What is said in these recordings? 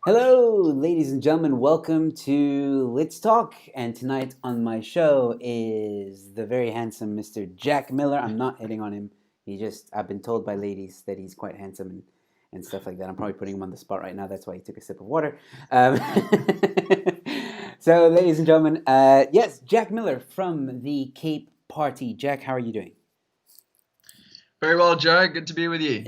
Hello, ladies and gentlemen. Welcome to Let's Talk. And tonight on my show is the very handsome Mr. Jack Miller. I'm not hitting on him. I've been told by ladies that he's quite handsome and stuff like that. I'm probably putting him on the spot right now. That's why he took a sip of water. Um, so, ladies and gentlemen, yes, Jack Miller from the Cape Party. Jack, how are you doing? Very well, Joe. Good to be with you.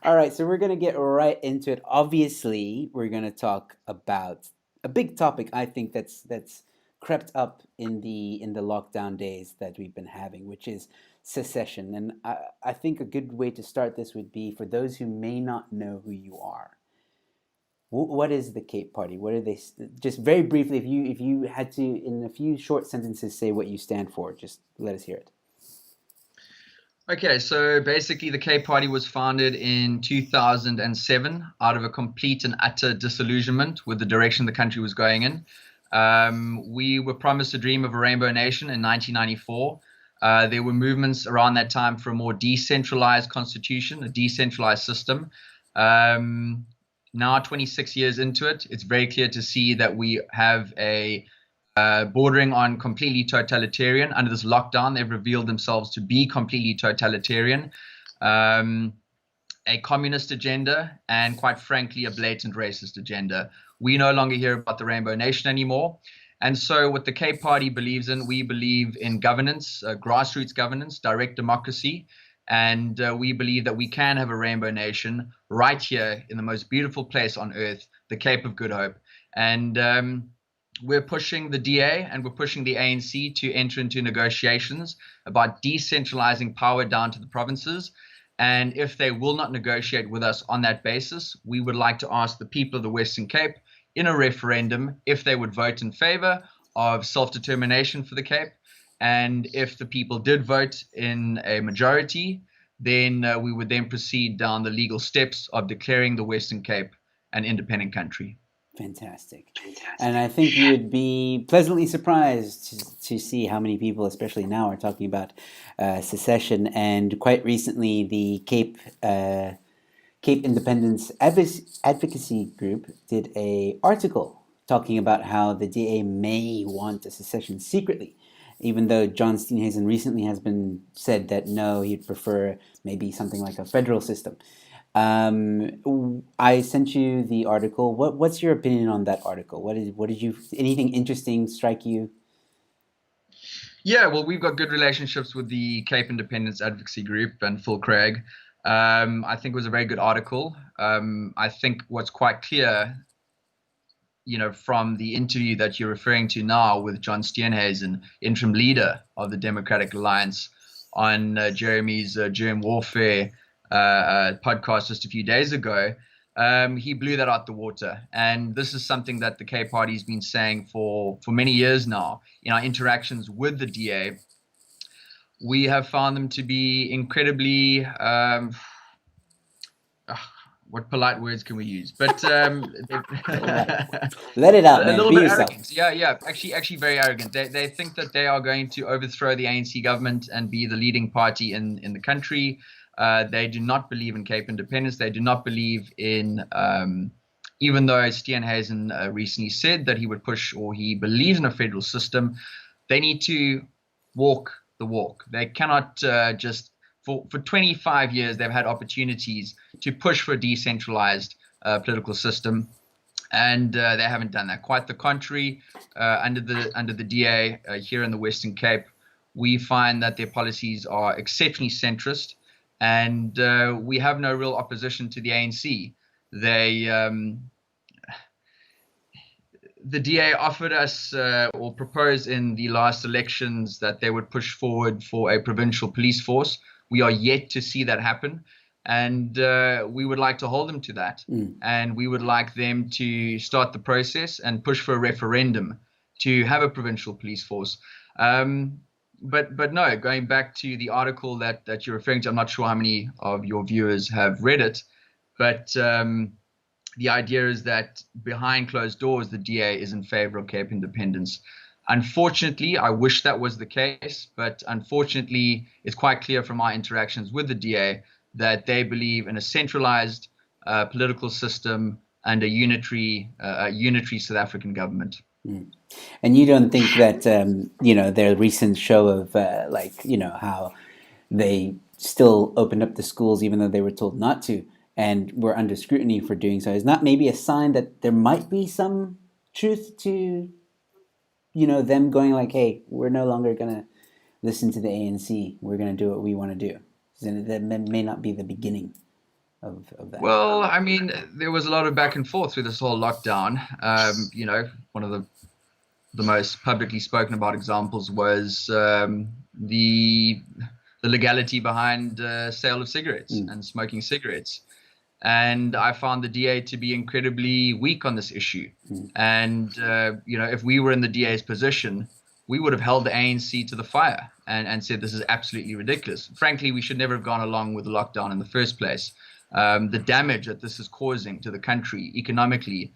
All right, so we're gonna get right into it. Obviously, we're gonna talk about a big topic. I think that's crept up in the lockdown days that we've been having, which is secession. And I think a good way to start this would be for those who may not know who you are. What is the Cape Party? What are they? Just very briefly, if you had to, in a few short sentences, say what you stand for, just let us hear it. Okay, so basically, the Cape Party was founded in 2007 out of a complete and utter disillusionment with the direction the country was going in. We were promised a dream of a rainbow nation in 1994. There were movements around that time for a more decentralized constitution, a decentralized system. Um, Now, 26 years into it, it's very clear to see that we have a bordering on completely totalitarian. Under this lockdown, they've revealed themselves to be completely totalitarian, um, a communist agenda, and quite frankly, a blatant racist agenda. We no longer hear about the Rainbow Nation anymore. And so, what the Cape Party believes in, we believe in governance, grassroots governance, direct democracy. And we believe that we can have a rainbow nation right here in the most beautiful place on earth, the Cape of Good Hope. And we're pushing the DA and we're pushing the ANC to enter into negotiations about decentralizing power down to the provinces. And if they will not negotiate with us on that basis, we would like to ask the people of the Western Cape in a referendum if they would vote in favor of self-determination for the Cape. And if the people did vote in a majority, then we would then proceed down the legal steps of declaring the Western Cape an independent country. Fantastic. And I think you would be pleasantly surprised to see how many people, especially now, are talking about secession. And quite recently, the Cape Independence advocacy group did a article talking about how the DA may want a secession secretly, even though John Steenhuisen recently has been said that no, he'd prefer maybe something like a federal system. I sent you the article. What's your opinion on that article? What did you anything interesting strike you? Yeah, well, we've got good relationships with the Cape Independence Advocacy Group and Phil Craig. I think it was a very good article. I think what's quite clear, from the interview that you're referring to now with John Steenhuisen, interim leader of the Democratic Alliance, on Jeremy's Germ Warfare podcast just a few days ago, he blew that out the water. And this is something that the K Party's been saying for many years now. In our interactions with the DA, we have found them to be incredibly what polite words can we use? But Let it out, a man. little Be bit yourself. arrogant. Yeah, yeah. Actually, very arrogant. They think that they are going to overthrow the ANC government and be the leading party in the country. They do not believe in Cape Independence. They do not believe in, even though Steenhuisen recently said that he would push or he believes in a federal system, they need to walk the walk. They cannot just, for 25 years, they've had opportunities to push for a decentralized political system, and they haven't done that. Quite the contrary. Under the DA here in the Western Cape, we find that their policies are exceptionally centrist, and we have no real opposition to the ANC. They The DA offered us or proposed in the last elections that they would push forward for a provincial police force. We are yet to see that happen. And we would like to hold them to that. Mm. And we would like them to start the process and push for a referendum to have a provincial police force. But no, going back to the article that you're referring to, I'm not sure how many of your viewers have read it, but the idea is that behind closed doors, the DA is in favor of Cape independence. Unfortunately, I wish that was the case, but unfortunately, it's quite clear from our interactions with the DA that they believe in a centralized political system and a unitary South African government. Mm. And you don't think that their recent show of how they still opened up the schools even though they were told not to, and were under scrutiny for doing so, is not maybe a sign that there might be some truth to them going like, hey, we're no longer gonna listen to the ANC. We're gonna do what we want to do. And that may not be the beginning of that. Well, I mean, there was a lot of back and forth through this whole lockdown. One of the most publicly spoken about examples was the legality behind sale of cigarettes Mm. and smoking cigarettes. And I found the DA to be incredibly weak on this issue. Mm. And if we were in the DA's position, we would have held the ANC to the fire and said this is absolutely ridiculous. Frankly, we should never have gone along with the lockdown in the first place. The damage that this is causing to the country economically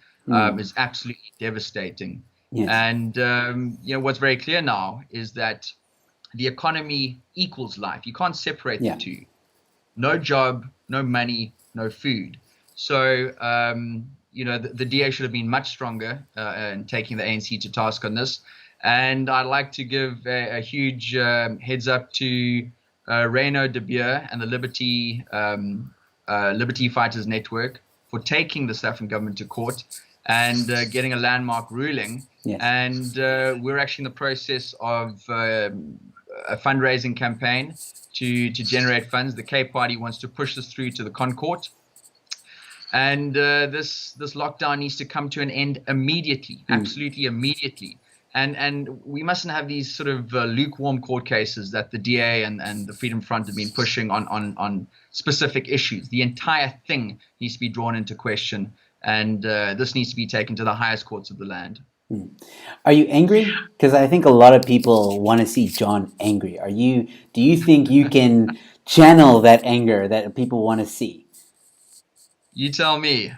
is absolutely devastating. Yes. And what's very clear now is that the economy equals life. You can't separate the two. No job, no money, no food. So the DA should have been much stronger in taking the ANC to task on this. And I'd like to give a huge heads up to Reino de Beer and the Liberty Fighters Network for taking the South African government to court and getting a landmark ruling. Yes. And we're actually in the process of a fundraising campaign to generate funds. The Cape Party wants to push this through to the Concourt. And this lockdown needs to come to an end immediately, absolutely immediately. And we mustn't have these sort of lukewarm court cases that the DA and the Freedom Front have been pushing on specific issues. The entire thing needs to be drawn into question, and this needs to be taken to the highest courts of the land. Are you angry? Because I think a lot of people want to see John angry. Do you think you can channel that anger that people want to see? You tell me.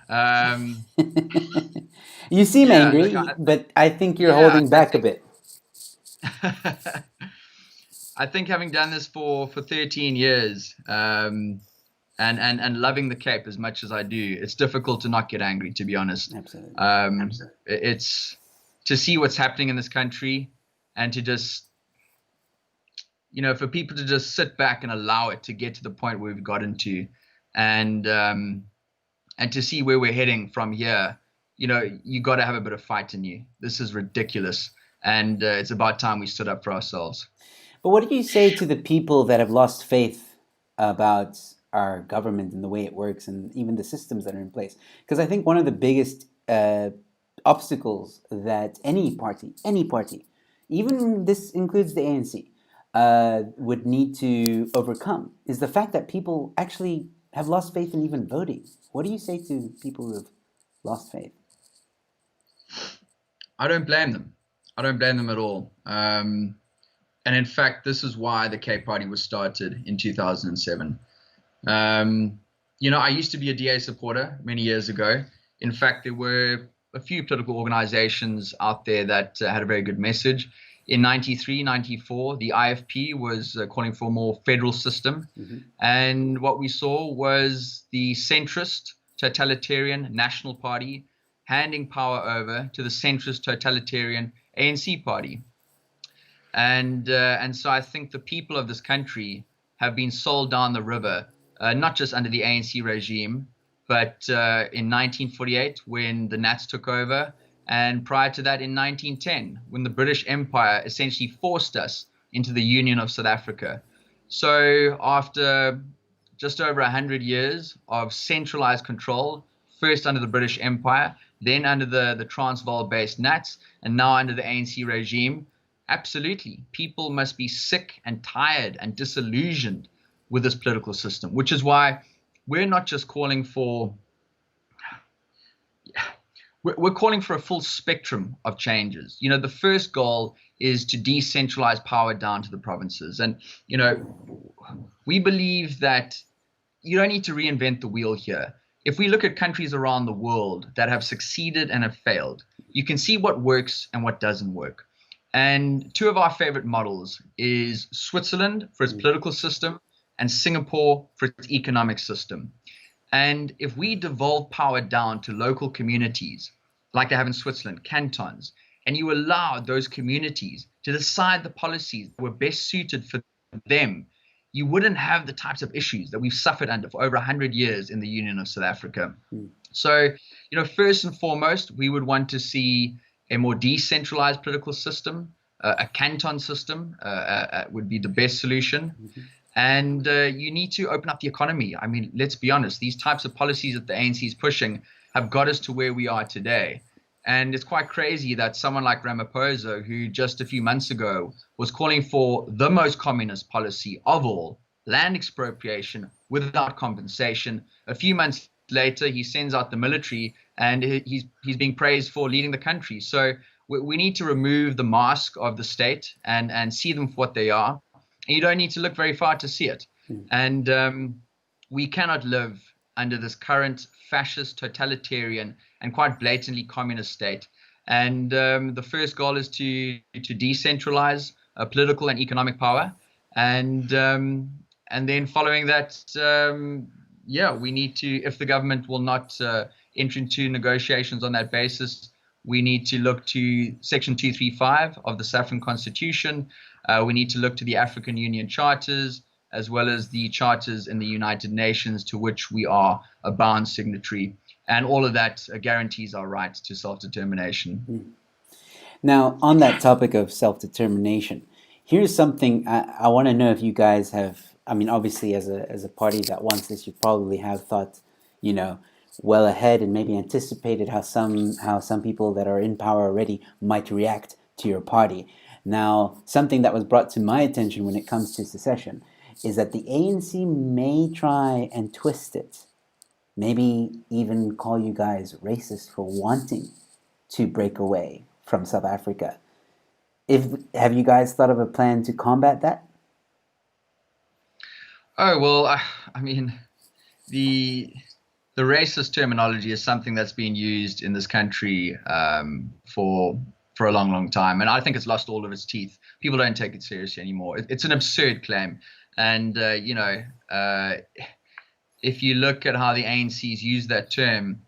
You seem angry, look, but I think you're holding back a bit. I think having done this for 13 years and loving the Cape as much as I do, it's difficult to not get angry, to be honest. Absolutely. It's to see what's happening in this country and to just, for people to just sit back and allow it to get to the point where we've gotten to, and to see where we're heading from here. You got to have a bit of fight in you. This is ridiculous. And it's about time we stood up for ourselves. But what do you say to the people that have lost faith about our government and the way it works and even the systems that are in place? Because I think one of the biggest obstacles that any party, even this includes the ANC, would need to overcome is the fact that people actually have lost faith in even voting. What do you say to people who have lost faith? I don't blame them. I don't blame them at all. And in fact, this is why the Cape Party was started in 2007. I used to be a DA supporter many years ago. In fact, there were a few political organizations out there that had a very good message. In 93, 94, the IFP was calling for a more federal system. Mm-hmm. And what we saw was the centrist, totalitarian National Party handing power over to the centrist, totalitarian ANC party. And so I think the people of this country have been sold down the river, not just under the ANC regime, but in 1948 when the Nats took over, and prior to that in 1910 when the British Empire essentially forced us into the Union of South Africa. So after just over 100 years of centralized control, first under the British Empire, then under the Transvaal-based Nats, and now under the ANC regime, absolutely, people must be sick and tired and disillusioned with this political system, which is why we're not just calling for, we're calling for a full spectrum of changes. The first goal is to decentralize power down to the provinces. And, we believe that you don't need to reinvent the wheel here. If we look at countries around the world that have succeeded and have failed, you can see what works and what doesn't work. And two of our favorite models is Switzerland for its political system and Singapore for its economic system. And if we devolve power down to local communities, like they have in Switzerland, cantons, and you allow those communities to decide the policies that were best suited for them, you wouldn't have the types of issues that we've suffered under for over 100 years in the Union of South Africa. So, first and foremost, we would want to see a more decentralized political system. A canton system would be the best solution. And you need to open up the economy. I mean, let's be honest, these types of policies that the ANC is pushing have got us to where we are today. And it's quite crazy that someone like Ramaphosa, who just a few months ago was calling for the most communist policy of all, land expropriation without compensation, a few months later he sends out the military and he's being praised for leading the country. So we need to remove the mask of the state and see them for what they are. And you don't need to look very far to see it. And we cannot live under this current fascist, totalitarian, and quite blatantly communist state. And the first goal is to decentralize political and economic power. And then following that, we need to, if the government will not enter into negotiations on that basis, we need to look to Section 235 of the South African Constitution. We need to look to the African Union charters, as well as the charters in the United Nations, to which we are a bound signatory. And all of that guarantees our right to self-determination. Now, on that topic of self-determination, here's something I want to know if you guys have. I mean, obviously, as a party that wants this, you probably have thought, well ahead and maybe anticipated how some people that are in power already might react to your party. Now, something that was brought to my attention when it comes to secession is that the ANC may try and twist it, maybe even call you guys racist for wanting to break away from South Africa. Have you guys thought of a plan to combat that? Oh, well, I mean, the racist terminology is something that's been used in this country for a long, long time, and I think it's lost all of its teeth. People don't take it seriously anymore. It's an absurd claim, and if you look at how the ANC's use that term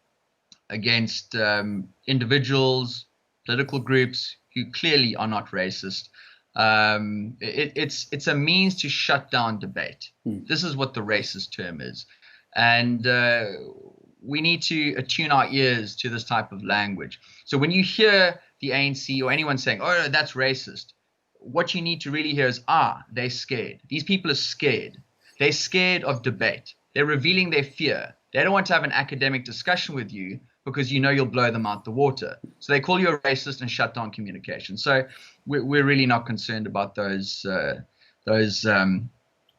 against individuals, political groups who clearly are not racist, it's a means to shut down debate. This is what the racist term is. And we need to attune our ears to this type of language. So when you hear the ANC or anyone saying, oh, that's racist, what you need to really hear is, they're scared. These people are scared. They're scared of debate. They're revealing their fear. They don't want to have an academic discussion with you because you'll blow them out the water. So they call you a racist and shut down communication. So we're really not concerned about those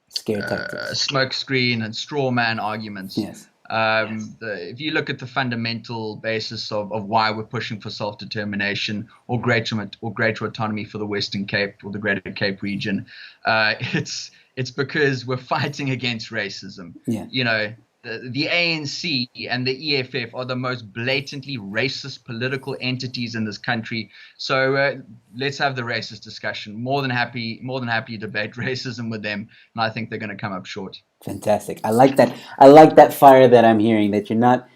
scare tactics, smoke screen and straw man arguments. Yes. If you look at the fundamental basis of why we're pushing for self-determination or greater autonomy for the Western Cape or the Greater Cape region, it's because we're fighting against racism. Yeah. The ANC and the EFF are the most blatantly racist political entities in this country. So let's have the racist discussion. More than happy to debate racism with them, and I think they're going to come up short. Fantastic. I like that. I like that fire that I'm hearing. That you're not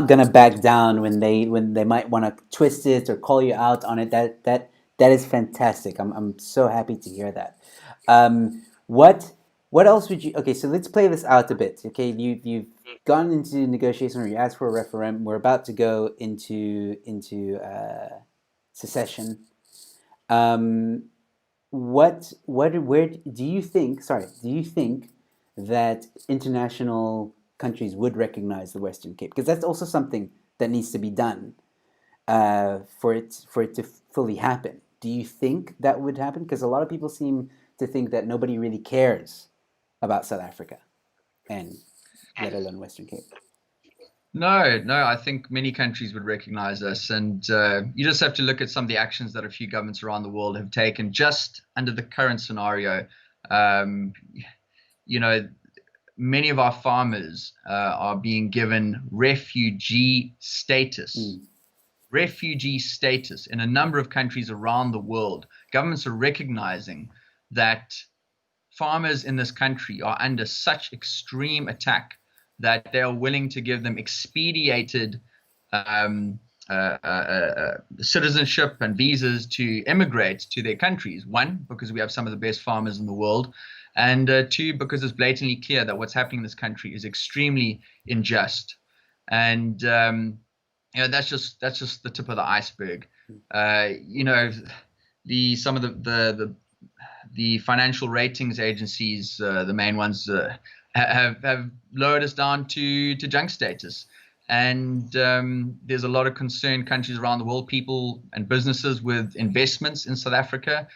going to back down when they might want to twist it or call you out on it. That is fantastic. I'm so happy to hear that. What else would you? Okay, so let's play this out a bit. Okay, you've gone into negotiation or you asked for a referendum. We're about to go into secession. Where do you think? Sorry, do you think that international countries would recognize the Western Cape? Because that's also something that needs to be done for it to fully happen. Do you think that would happen? Because a lot of people seem to think that nobody really cares about South Africa, and let alone Western Cape. No, I think many countries would recognize us, and you just have to look at some of the actions that a few governments around the world have taken just under the current scenario. Many of our farmers are being given refugee status. Refugee status in a number of countries around the world. Governments are recognizing that farmers in this country are under such extreme attack that they are willing to give them expedited um, citizenship and visas to immigrate to their countries. One, because we have some of the best farmers in the world, and two, because it's blatantly clear that what's happening in this country is extremely unjust. And that's just the tip of the iceberg. The some of the financial ratings agencies, the main ones, have lowered us down to junk status. And there's a lot of concerned countries around the world, people and businesses with investments in South Africa.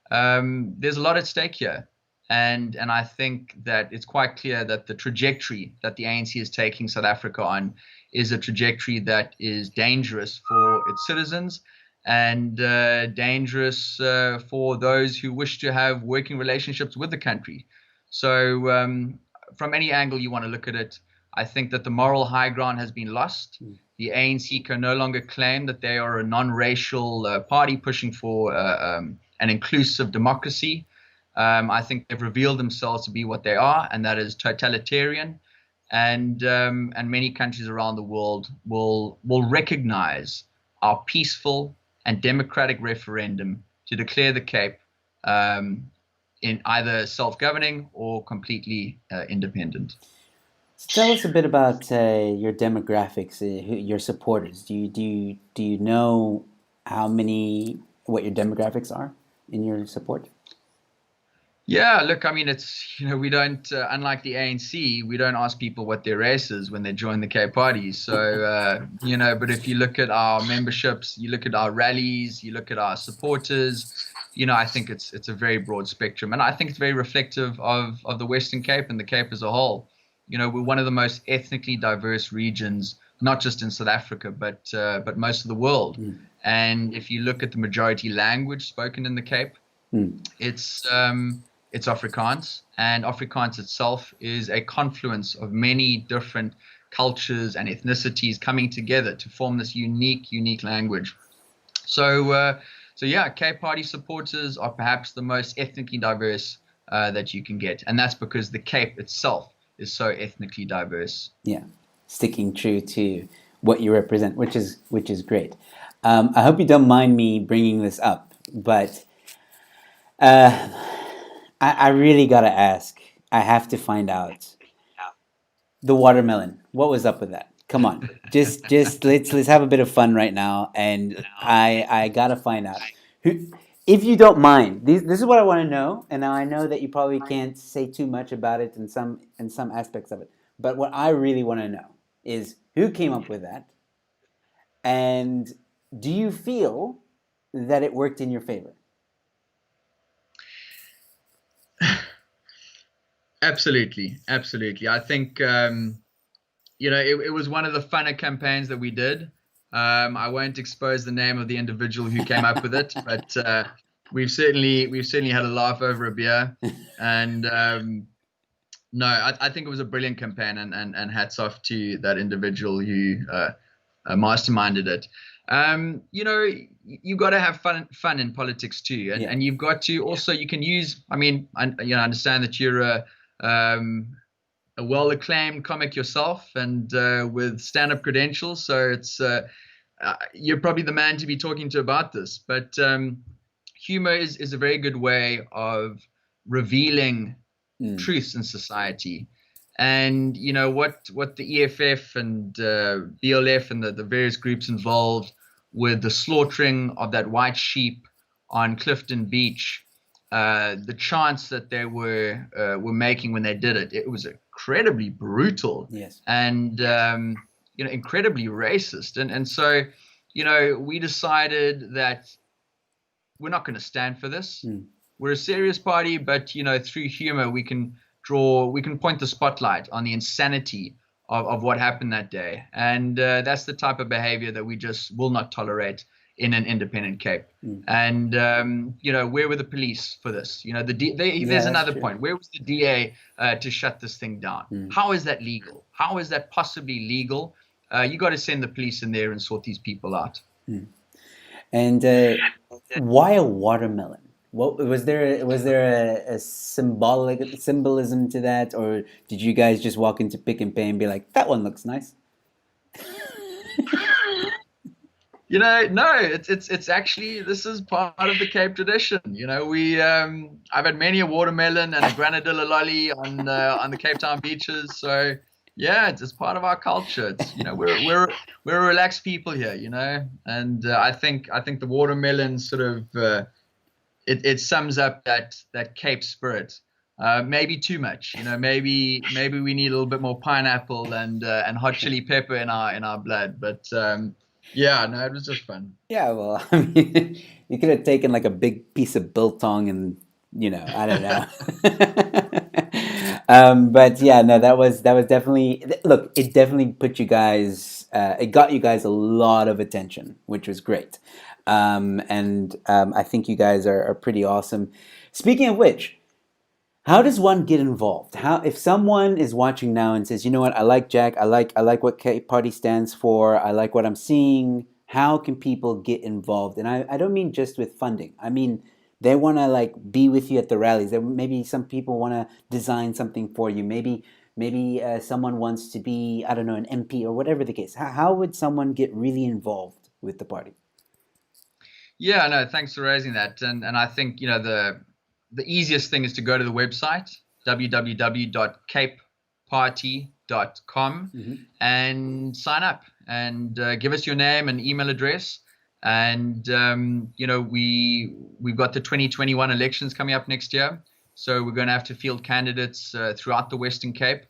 There's a lot at stake here. And I think that it's quite clear that the trajectory that the ANC is taking South Africa on is a trajectory that is dangerous for its citizens and dangerous for those who wish to have working relationships with the country. So from any angle you want to look at it, I think that the moral high ground has been lost. The ANC can no longer claim that they are a non-racial party pushing for an inclusive democracy. I think they've revealed themselves to be what they are, and that is totalitarian. And many countries around the world will recognize our peaceful and democratic referendum to declare the Cape in either self-governing or completely independent. So tell us a bit about your demographics, your supporters. Do you know what your demographics are in your support? Yeah, look, I mean, we don't, unlike the ANC, we don't ask people what their race is when they join the Cape Party. So, but if you look at our memberships, you look at our rallies, you look at our supporters, I think it's a very broad spectrum. And I think it's very reflective of the Western Cape and the Cape as a whole. We're one of the most ethnically diverse regions, not just in South Africa, but most of the world. And if you look at the majority language spoken in the Cape, it's Afrikaans, and Afrikaans itself is a confluence of many different cultures and ethnicities coming together to form this unique language. So yeah, Cape Party supporters are perhaps the most ethnically diverse that you can get, and that's because the Cape itself is so ethnically diverse. Yeah, sticking true to what you represent, which is great. I hope you don't mind me bringing this up, but I really gotta ask. I have to find out the watermelon. What was up with that? Come on, just let's have a bit of fun right now, and I gotta find out who. If you don't mind, this is what I want to know, and now I know that you probably can't say too much about it in some aspects of it. But what I really want to know is who came up with that, and do you feel that it worked in your favor? Absolutely. I think it was one of the funner campaigns that we did. I won't expose the name of the individual who came up with it, but we've certainly had a laugh over a beer. And no, I think it was a brilliant campaign, and hats off to that individual who masterminded it. You've got to have fun in politics too, and you've got to also, you can use. I mean, I understand that you're a well-acclaimed comic yourself, and with stand-up credentials, so it's you're probably the man to be talking to about this. But humor is a very good way of revealing truths in society. And what the EFF and BLF and the various groups involved with the slaughtering of that white sheep on Clifton Beach, the chants that they were making when they did it, it was incredibly brutal. Yes. And incredibly racist. And so we decided that we're not going to stand for this. We're a serious party, but through humor we can point the spotlight on the insanity of what happened that day. And that's the type of behavior that we just will not tolerate in an independent Cape. And where were the police for this? There's another point. Where was the DA to shut this thing down? How is that legal? How is that possibly legal? You got to send the police in there and sort these people out. And why a watermelon? What was there? Was there a symbolic symbolism to that, or did you guys just walk into Pick and Pay and be like, "That one looks nice"? No, it's actually, this is part of the Cape tradition. We I've had many a watermelon and a granadilla lolly on the Cape Town beaches. So yeah, it's part of our culture. It's we're a relaxed people here, and I think the watermelon sort of it sums up that Cape spirit. Maybe too much, maybe we need a little bit more pineapple and hot chili pepper in our blood. But yeah, no, it was just fun. Yeah, well, I mean, you could have taken like a big piece of biltong and, I don't know. But yeah, no, that was definitely look. It definitely put you guys. It got you guys a lot of attention, which was great. And I think you guys are pretty awesome. Speaking of which, how does one get involved? How if someone is watching now and says, "You know what? I like Jack. I like what K Party stands for. I like what I'm seeing." How can people get involved? And I don't mean just with funding. I mean they want to like be with you at the rallies. Maybe some people want to design something for you. Maybe someone wants to be, I don't know, an MP or whatever the case. How would someone get really involved with the party? Yeah, no, thanks for raising that. And I think, the easiest thing is to go to the website, www.capeparty.com, Hmm. and sign up and give us your name and email address. And we've got the 2021 elections coming up next year, so we're going to have to field candidates throughout the Western Cape,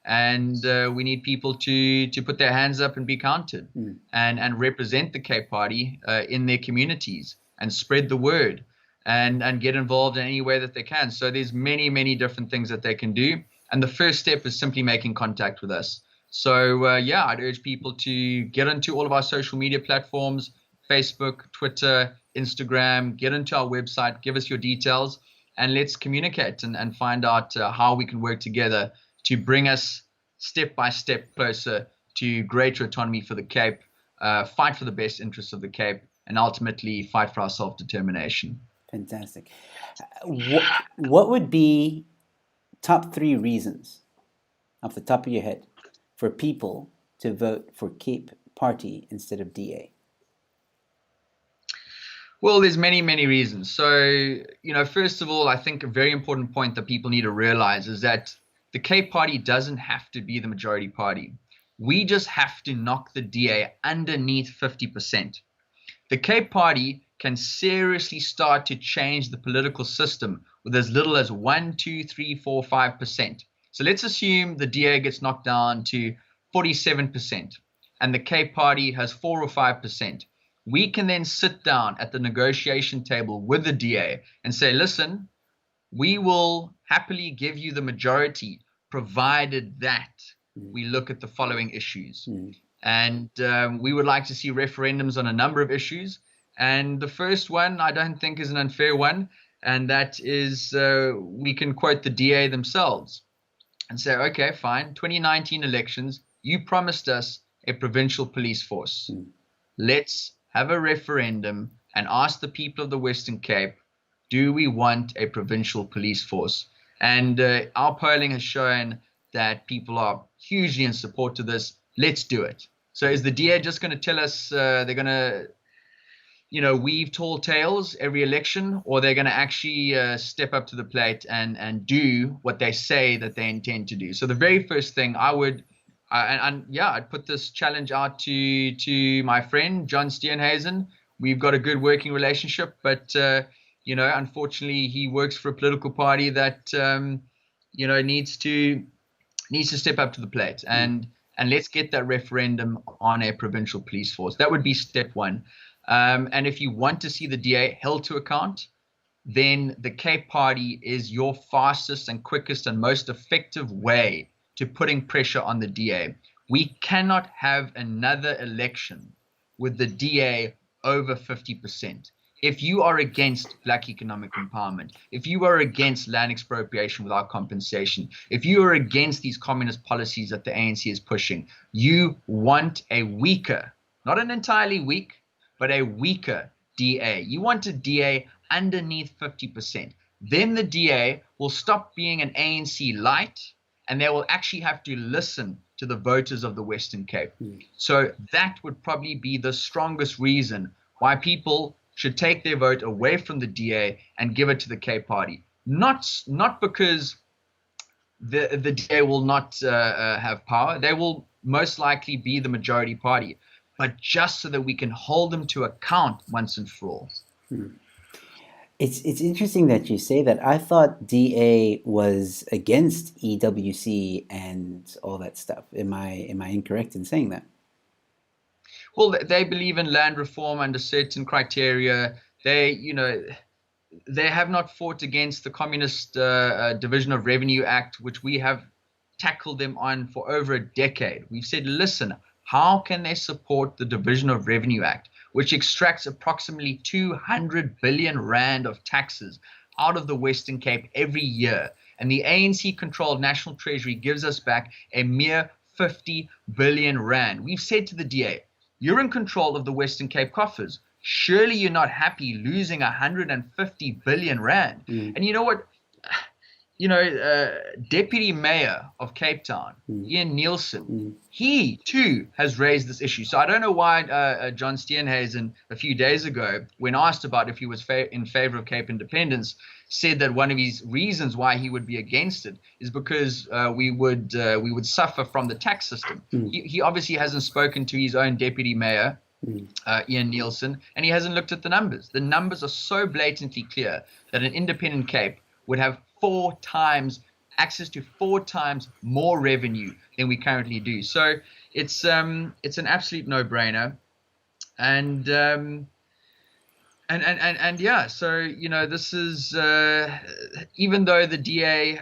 and we need people to put their hands up and be counted, Mm. and represent the Cape Party in their communities and spread the word, and get involved in any way that they can. So there's many different things that they can do, and the first step is simply making contact with us. So yeah, I'd urge people to get into all of our social media platforms: Facebook, Twitter, Instagram. Get into our website, give us your details, and let's communicate and find out how we can work together to bring us step by step closer to greater autonomy for the Cape, fight for the best interests of the Cape, and ultimately fight for our self-determination. Fantastic. What would be top three reasons off the top of your head for people to vote for Cape Party instead of DA? Well, there's many reasons. So, first of all, I think a very important point that people need to realize is that the Cape Party doesn't have to be the majority party. We just have to knock the DA underneath 50%. The Cape Party can seriously start to change the political system with as little as 1, 2, 3, 4, 5%. So let's assume the DA gets knocked down to 47% and the Cape Party has 4 or 5%. We can then sit down at the negotiation table with the DA and say, listen, we will happily give you the majority, provided that Mm. we look at the following issues. Mm. And we would like to see referendums on a number of issues. And the first one, I don't think, is an unfair one. And that is, we can quote the DA themselves and say, okay, fine, 2019 elections, you promised us a provincial police force. Mm. Let's have a referendum and ask the people of the Western Cape, do we want a provincial police force? And our polling has shown that people are hugely in support of this. Let's do it. So is the DA just going to tell us they're going to, weave tall tales every election, or they're going to actually step up to the plate and do what they say that they intend to do? So the very first thing I would, I'd put this challenge out to my friend John Steenhuisen. We've got a good working relationship, but unfortunately, he works for a political party that needs to step up to the plate, and let's get that referendum on a provincial police force. That would be step one. And if you want to see the DA held to account, then the Cape Party is your fastest and quickest and most effective way to putting pressure on the DA. We cannot have another election with the DA over 50%. If you are against black economic empowerment, if you are against land expropriation without compensation, if you are against these communist policies that the ANC is pushing, you want a weaker, not an entirely weak, but a weaker DA. You want a DA underneath 50%. Then the DA will stop being an ANC light, and they will actually have to listen to the voters of the Western Cape. So that would probably be the strongest reason why people should take their vote away from the DA and give it to the Cape Party. Not because the DA will not have power. They will most likely be the majority party, but just so that we can hold them to account once and for all. It's interesting that you say that. I thought DA was against EWC and all that stuff. Am I incorrect in saying that? Well, they believe in land reform under certain criteria. They have not fought against the Communist Division of Revenue Act, which we have tackled them on for over a decade. We've said, listen, how can they support the Division of Revenue Act, which extracts approximately 200 billion rand of taxes out of the Western Cape every year? And the ANC-controlled National Treasury gives us back a mere 50 billion rand. We've said to the DA, you're in control of the Western Cape coffers. Surely you're not happy losing 150 billion rand. And you know what? Deputy Mayor of Cape Town, Ian Nielsen, he too has raised this issue. So I don't know why John Steenhuisen a few days ago, when asked about if he was in favor of Cape Independence, said that one of his reasons why he would be against it is because we would suffer from the tax system. He obviously hasn't spoken to his own deputy mayor, Ian Nielsen, and he hasn't looked at the numbers. The numbers are so blatantly clear that an independent Cape would have access to 4 times more revenue than we currently do. So it's an absolute no-brainer, and yeah. So this is even though the DA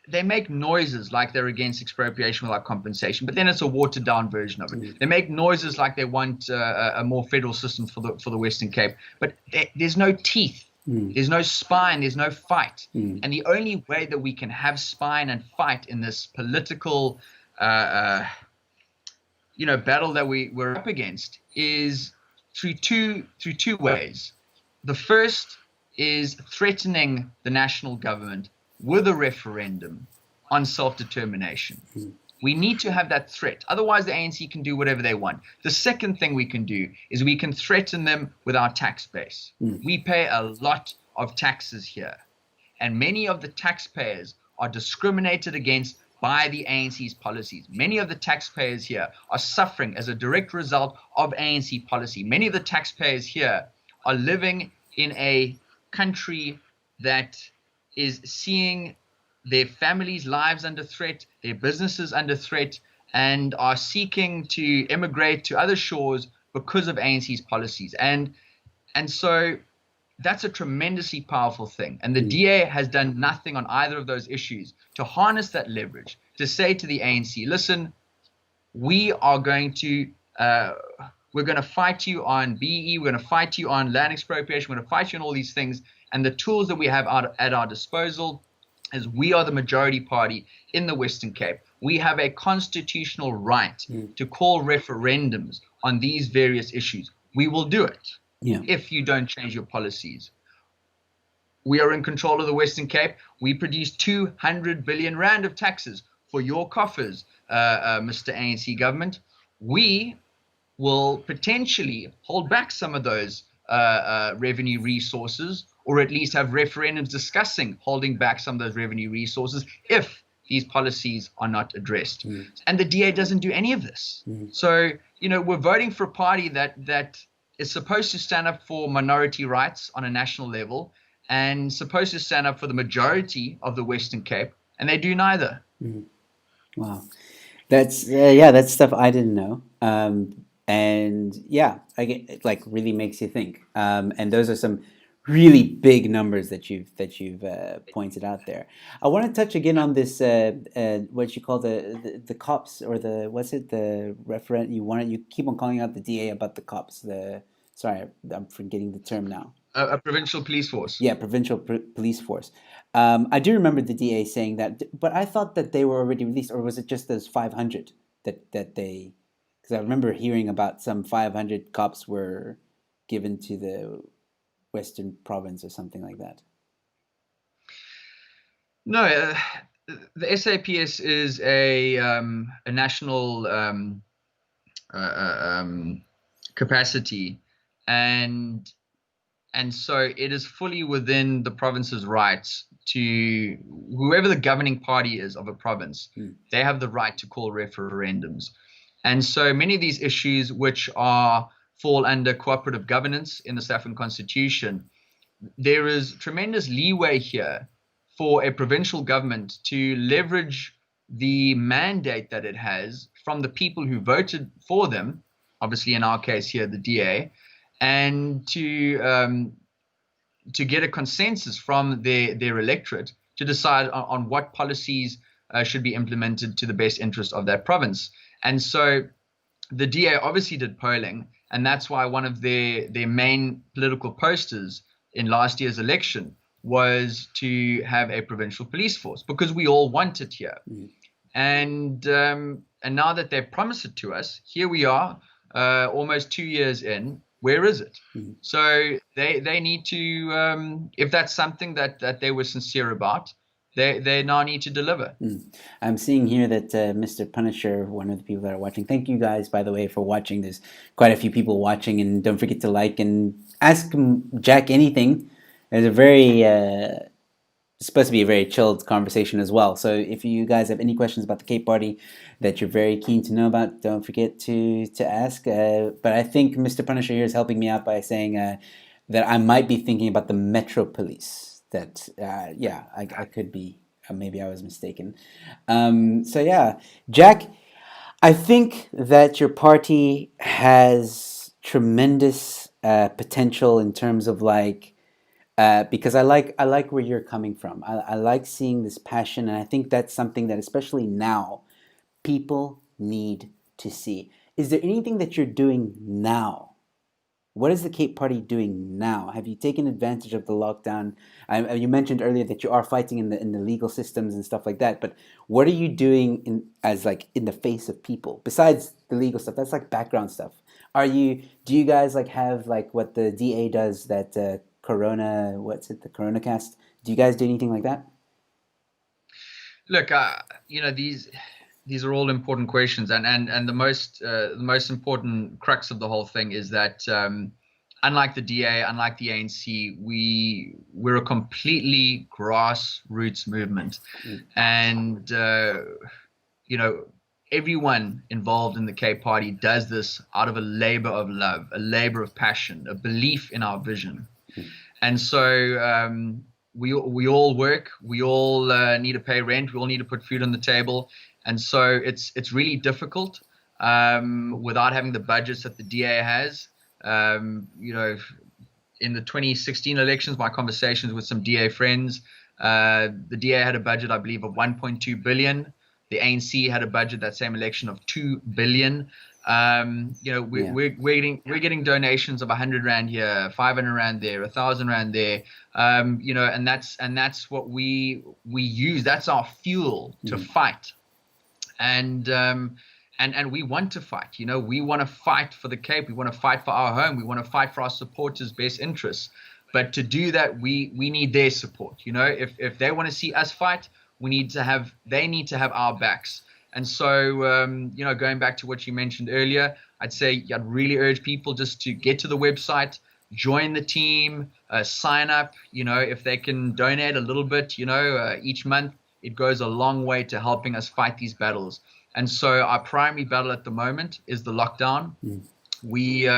they make noises like they're against expropriation without compensation, but then it's a watered down version of it. They make noises like they want a more federal system for the Western Cape, but there's no teeth. There's no spine, there's no fight. And the only way that we can have spine and fight in this political battle that we're up against is through two ways. The first is threatening the national government with a referendum on self-determination. We need to have that threat. Otherwise, the ANC can do whatever they want. The second thing we can do is we can threaten them with our tax base. We pay a lot of taxes here, and many of the taxpayers are discriminated against by the ANC's policies. Many of the taxpayers here are suffering as a direct result of ANC policy. Many of the taxpayers here are living in a country that is seeing their families' lives under threat, their businesses under threat, and are seeking to immigrate to other shores because of ANC's policies. And so that's a tremendously powerful thing. And the DA has done nothing on either of those issues to harness that leverage, to say to the ANC, listen, we're going to fight you on BE, we're going to fight you on land expropriation, we're going to fight you on all these things. And the tools that we have at our disposal is we are the majority party in the Western Cape. We have a constitutional right to call referendums on these various issues. We will do it if you don't change your policies. We are in control of the Western Cape. We produce 200 billion rand of taxes for your coffers, Mr. ANC government. We will potentially hold back some of those revenue resources, or at least have referendums discussing holding back some of those revenue resources if these policies are not addressed. And the DA doesn't do any of this. So, we're voting for a party that is supposed to stand up for minority rights on a national level and supposed to stand up for the majority of the Western Cape, and they do neither. Wow. That's stuff I didn't know. And yeah, I get, it like really makes you think. And those are some really big numbers that you've pointed out there. I want to touch again on this what you call the cops, or the referent you keep on calling out the DA about the cops. Sorry, I'm forgetting the term now. A provincial police force. Yeah, provincial police force. I do remember the DA saying that, but I thought that they were already released, or was it just those 500 that they? Because I remember hearing about some 500 cops were given to the Western province or something like that? No, the SAPS is a national capacity, and so it is fully within the province's rights to whoever the governing party is of a province. They have the right to call referendums, and so many of these issues, which fall under cooperative governance in the South African Constitution, there is tremendous leeway here for a provincial government to leverage the mandate that it has from the people who voted for them, obviously in our case here, the DA, and to get a consensus from their electorate to decide on what policies should be implemented to the best interest of that province. And so the DA obviously did polling, and that's why one of their main political posters in last year's election was to have a provincial police force, because we all want it here. And now that they've promised it to us, here we are, almost 2 years in. Where is it? So they need to, if that's something that they were sincere about, they now need to deliver. I'm seeing here that Mr. Punisher, one of the people that are watching, thank you guys, by the way, for watching. There's quite a few people watching, and don't forget to like and ask Jack anything. There's a very supposed to be a very chilled conversation as well. So if you guys have any questions about the Cape Party that you're very keen to know about, don't forget to ask. But I think Mr. Punisher here is helping me out by saying that I might be thinking about the Metro Police. That I could be. Maybe I was mistaken. So yeah, Jack, I think that your party has tremendous potential in terms of because I like where you're coming from. I like seeing this passion, and I think that's something that, especially now, people need to see. Is there anything that you're doing now? What is the Cape Party doing now? Have you taken advantage of the lockdown? You mentioned earlier that you are fighting in the legal systems and stuff like that. But what are you doing in the face of people besides the legal stuff? That's like background stuff. Do you guys have what the DA does, that Corona, the Corona cast? Do you guys do anything like that? Look, these are all important questions, and the most important crux of the whole thing is that unlike the DA, unlike the ANC, we're a completely grassroots movement, and everyone involved in the Cape Party does this out of a labor of love, a labor of passion, a belief in our vision. And so we all work, we all need to pay rent, we all need to put food on the table. And so it's really difficult without having the budgets that the DA has. In the 2016 elections, my conversations with some DA friends, the DA had a budget, I believe, of 1.2 billion. The ANC had a budget that same election of 2 billion. We're getting donations of 100 rand here, 500 rand there, 1,000 rand there. And that's what we use. That's our fuel to fight. And we want to fight. We want to fight for the Cape. We want to fight for our home. We want to fight for our supporters' best interests. But to do that, we need their support. If they want to see us fight, they need to have our backs. And so, going back to what you mentioned earlier, I'd say I'd really urge people just to get to the website, join the team, sign up. If they can donate a little bit, each month, it goes a long way to helping us fight these battles. And so our primary battle at the moment is the lockdown. We've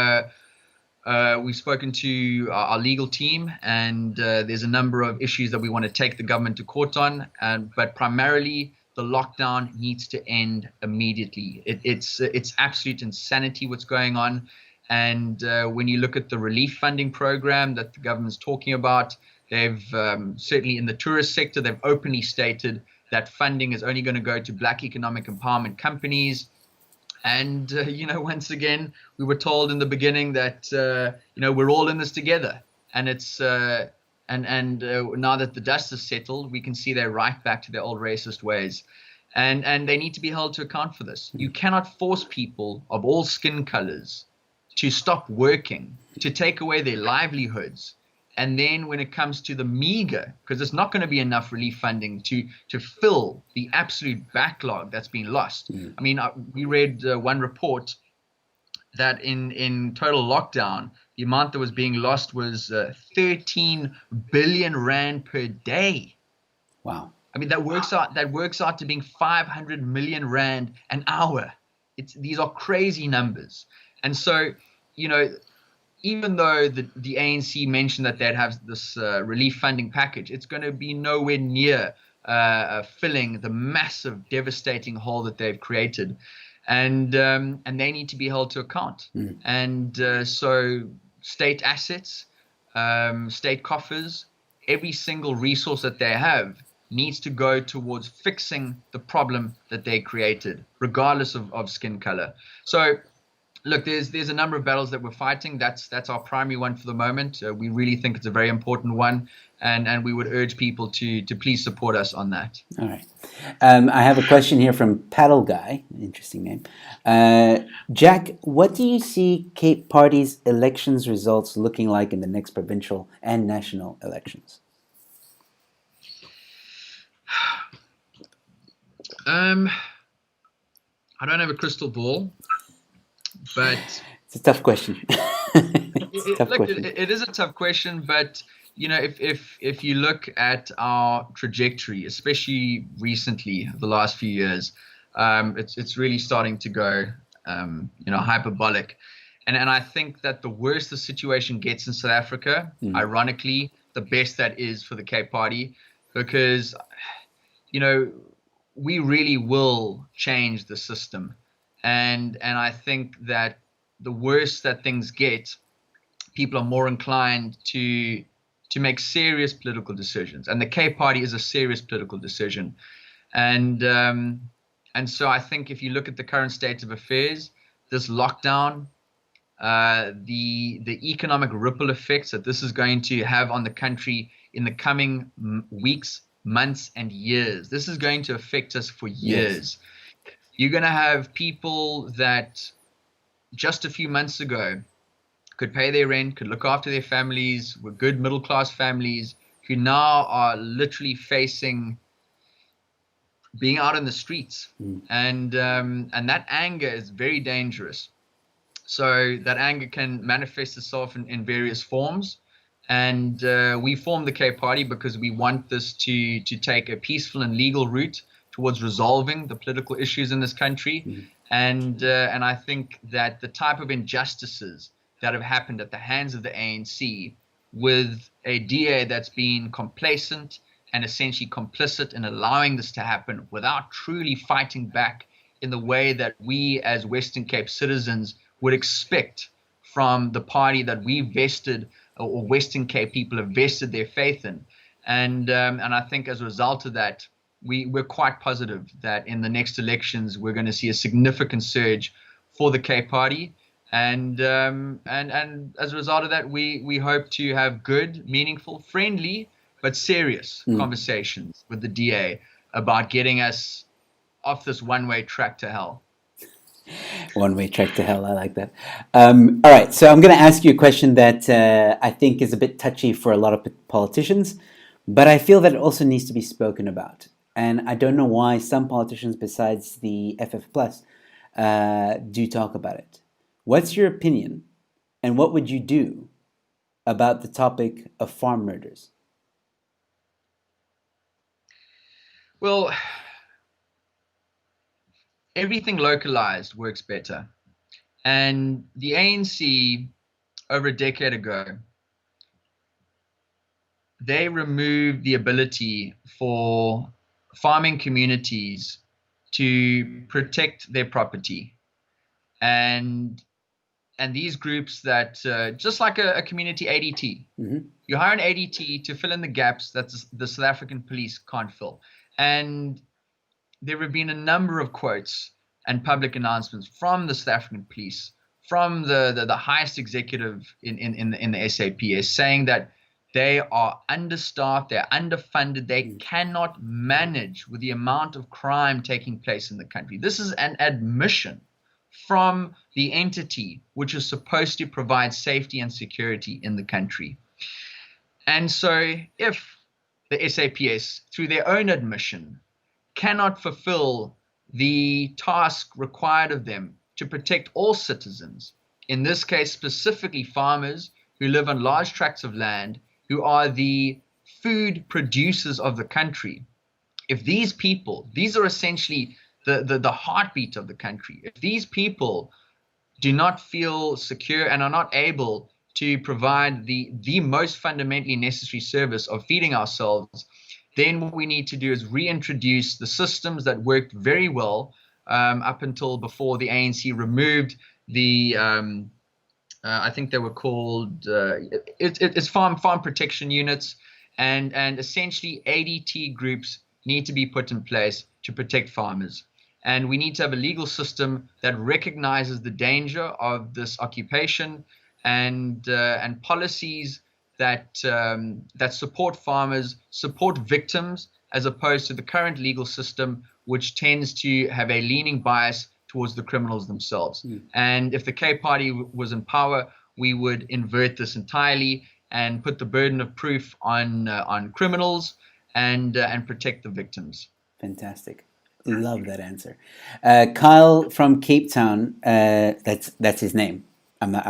spoken to our legal team, and there's a number of issues that we want to take the government to court on. But primarily, the lockdown needs to end immediately. It's absolute insanity what's going on. And when you look at the relief funding program that the government's talking about, they've certainly in the tourist sector, they've openly stated that funding is only going to go to Black economic empowerment companies. And, once again, we were told in the beginning that, we're all in this together. And it's now that the dust has settled, we can see they're right back to their old racist ways. And they need to be held to account for this. You cannot force people of all skin colors to stop working, to take away their livelihoods, And then when it comes to the meager, because it's not going to be enough relief funding to fill the absolute backlog that's been lost. Mm. I mean, we read one report that in total lockdown, the amount that was being lost was 13 billion rand per day. Wow. I mean, that works out to being 500 million rand an hour. These are crazy numbers. And so, you know, even though the ANC mentioned that they'd have this relief funding package, it's going to be nowhere near filling the massive, devastating hole that they've created, and they need to be held to account. Mm. And so, state assets, state coffers, every single resource that they have needs to go towards fixing the problem that they created, regardless of skin color. So, look, there's a number of battles that we're fighting. That's our primary one for the moment. We really think it's a very important one, and we would urge people to please support us on that. All right. I have a question here from Paddle Guy. Interesting name. Jack, what do you see Cape Party's elections results looking like in the next provincial and national elections? I don't have a crystal ball, but it's a tough question. It is a tough question, but you know, if you look at our trajectory, especially recently, the last few years, it's really starting to go, hyperbolic, and I think that the worse the situation gets in South Africa, ironically, the best that is for the Cape Party, because we really will change the system, and I think that the worse that things get, people are more inclined to make serious political decisions, and the Cape Party is a serious political decision, and so I think if you look at the current state of affairs, this lockdown, the economic ripple effects that this is going to have on the country in the coming weeks, months, and years, this is going to affect us for years. Yes. You're going to have people that just a few months ago could pay their rent, could look after their families, were good middle-class families, who now are literally facing being out in the streets. And that anger is very dangerous. So that anger can manifest itself in various forms. And we formed the Cape Party because we want this to take a peaceful and legal route towards resolving the political issues in this country. And I think that the type of injustices that have happened at the hands of the ANC, with a DA that's been complacent and essentially complicit in allowing this to happen without truly fighting back in the way that we as Western Cape citizens would expect from the party that we vested, or Western Cape people have vested their faith in. And I think as a result of that, we're quite positive that in the next elections, we're going to see a significant surge for the Cape Party. And as a result of that, we hope to have good, meaningful, friendly, but serious conversations with the DA about getting us off this one-way track to hell. One-way track to hell, I like that. All right, so I'm going to ask you a question that I think is a bit touchy for a lot of politicians, but I feel that it also needs to be spoken about. And I don't know why some politicians besides the FF Plus do talk about it. What's your opinion, and what would you do about the topic of farm murders? Well, everything localized works better. And the ANC, over a decade ago, they removed the ability for farming communities to protect their property. And these groups that, just like a community ADT, you hire an ADT to fill in the gaps that the South African police can't fill. And there have been a number of quotes and public announcements from the South African police, from the highest executive in the SAPS, saying that they are understaffed, they're underfunded, they cannot manage with the amount of crime taking place in the country. This is an admission from the entity which is supposed to provide safety and security in the country. And so if the SAPS, through their own admission, cannot fulfill the task required of them to protect all citizens, in this case specifically farmers who live on large tracts of land, who are the food producers of the country, if these people, these are essentially the heartbeat of the country, if these people do not feel secure and are not able to provide the most fundamentally necessary service of feeding ourselves, then what we need to do is reintroduce the systems that worked very well up until before the ANC removed the I think they were called it's farm protection units, and essentially ADT groups need to be put in place to protect farmers. And we need to have a legal system that recognizes the danger of this occupation, and policies that support farmers, support victims, as opposed to the current legal system, which tends to have a leaning bias towards the criminals themselves. And if the Cape Party was in power, we would invert this entirely and put the burden of proof on criminals and protect the victims. Fantastic. Love that answer. Kyle from Cape Town. That's his name. I'm not.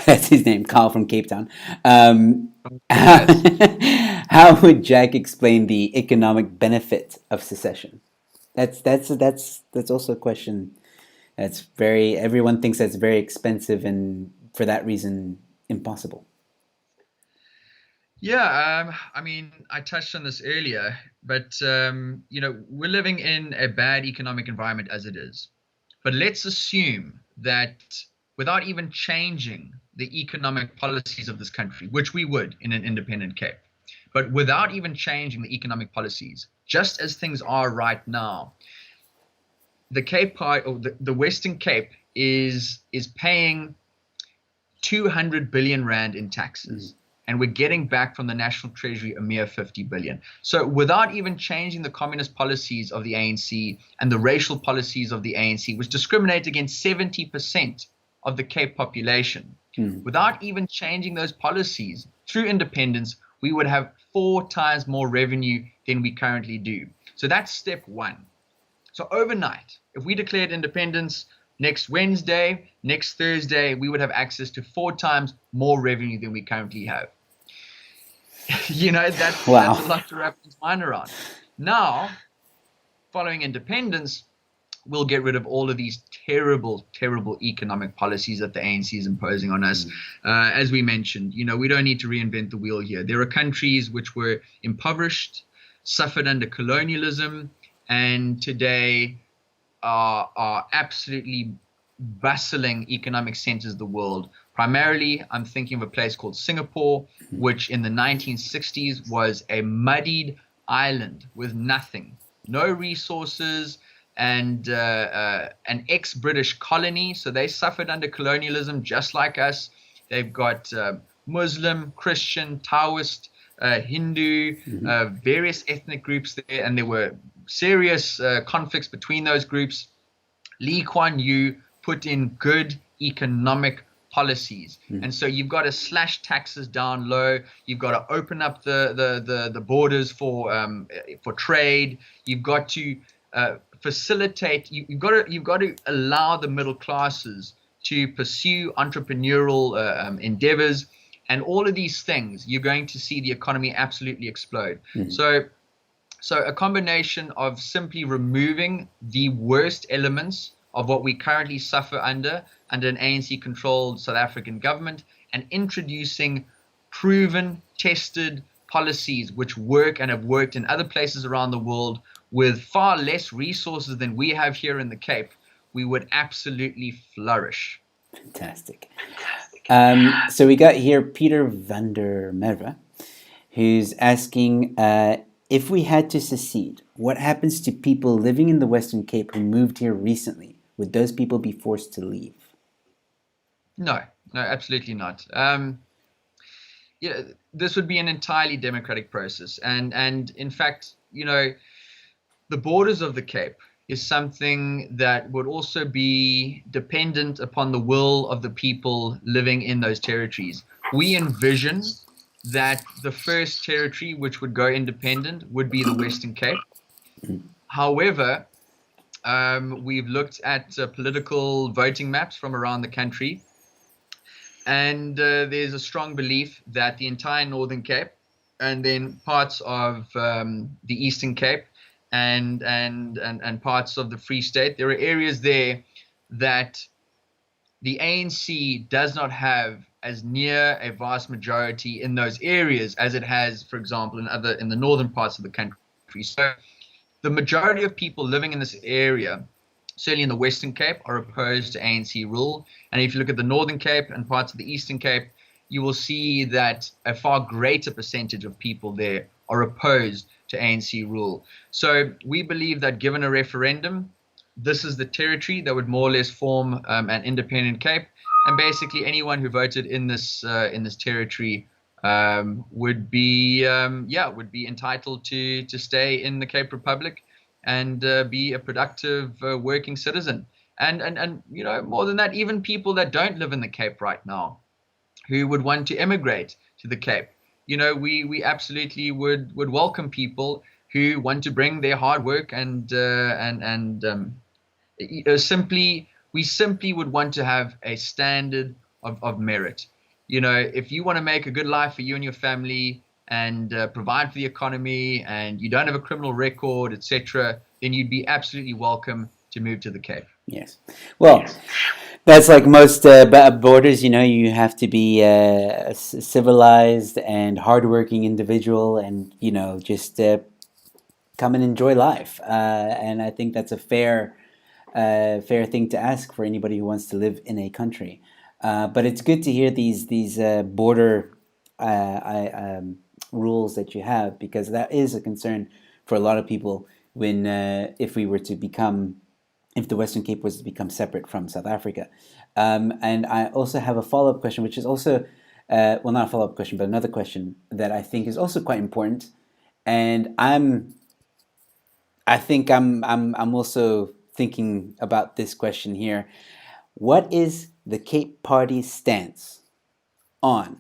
That's his name. Kyle from Cape Town. Yes. How would Jack explain the economic benefit of secession? That's also a question. That's very. Everyone thinks that's very expensive, and for that reason, impossible. Yeah, I mean, I touched on this earlier, but we're living in a bad economic environment as it is. But let's assume that without even changing the economic policies of this country, which we would in an independent Cape, but without even changing the economic policies, just as things are right now, the Cape part, or the Western Cape is paying 200 billion rand in taxes. And we're getting back from the National Treasury a mere 50 billion. So without even changing the communist policies of the ANC and the racial policies of the ANC, which discriminate against 70% of the Cape population, without even changing those policies through independence, we would have 4 times more revenue than we currently do. So that's step one. So overnight, if we declared independence next Wednesday, next Thursday, we would have access to 4 times more revenue than we currently have. That's Wow. a lot to wrap one's mind around. Now, following independence, we'll get rid of all of these terrible, terrible economic policies that the ANC is imposing on us. As we mentioned, we don't need to reinvent the wheel here. There are countries which were impoverished, suffered under colonialism, and today are absolutely bustling economic centers of the world. Primarily, I'm thinking of a place called Singapore, which in the 1960s was a muddied island with nothing, no resources, and an ex-British colony. So they suffered under colonialism just like us. They've got Muslim, Christian, Taoist, Hindu, various ethnic groups there, and there were serious conflicts between those groups. Lee Kuan Yew put in good economic policies, and so you've got to slash taxes down low. You've got to open up the borders for trade. You've got to facilitate. You've got to allow the middle classes to pursue entrepreneurial endeavors, and all of these things. You're going to see the economy absolutely explode. So a combination of simply removing the worst elements of what we currently suffer under an ANC-controlled South African government, and introducing proven, tested policies which work and have worked in other places around the world with far less resources than we have here in the Cape, we would absolutely flourish. Fantastic. So we got here Peter van der Merwe, who's asking, if we had to secede, what happens to people living in the Western Cape who moved here recently? Would those people be forced to leave? No, absolutely not. This would be an entirely democratic process. And in fact, the borders of the Cape is something that would also be dependent upon the will of the people living in those territories. We envision that the first territory which would go independent would be the Western Cape. However, we've looked at political voting maps from around the country, and there's a strong belief that the entire Northern Cape and then parts of the Eastern Cape and parts of the Free State, there are areas there that the ANC does not have as near a vast majority in those areas as it has, for example, in the northern parts of the country. So the majority of people living in this area, certainly in the Western Cape, are opposed to ANC rule. And if you look at the Northern Cape and parts of the Eastern Cape, you will see that a far greater percentage of people there are opposed to ANC rule. So we believe that given a referendum, this is the territory that would more or less form an independent Cape. And basically anyone who voted in this territory would be entitled to stay in the Cape Republic and be a productive working citizen. And more than that, even people that don't live in the Cape right now, who would want to emigrate to the Cape, we absolutely would welcome people who want to bring their hard work and we simply would want to have a standard of merit. If you want to make a good life for you and your family and provide for the economy and you don't have a criminal record, etc., then you'd be absolutely welcome to move to the Cape. Yes. Well, that's like most borders, you have to be a civilized and hardworking individual and, just come and enjoy life. And I think that's a fair thing to ask for anybody who wants to live in a country. But it's good to hear these border rules that you have, because that is a concern for a lot of people when if the Western Cape was to become separate from South Africa. And I also have a follow-up question, which is also, not a follow-up question, but another question that I think is also quite important. And I think I'm also thinking about this question here. What is the Cape Party's stance on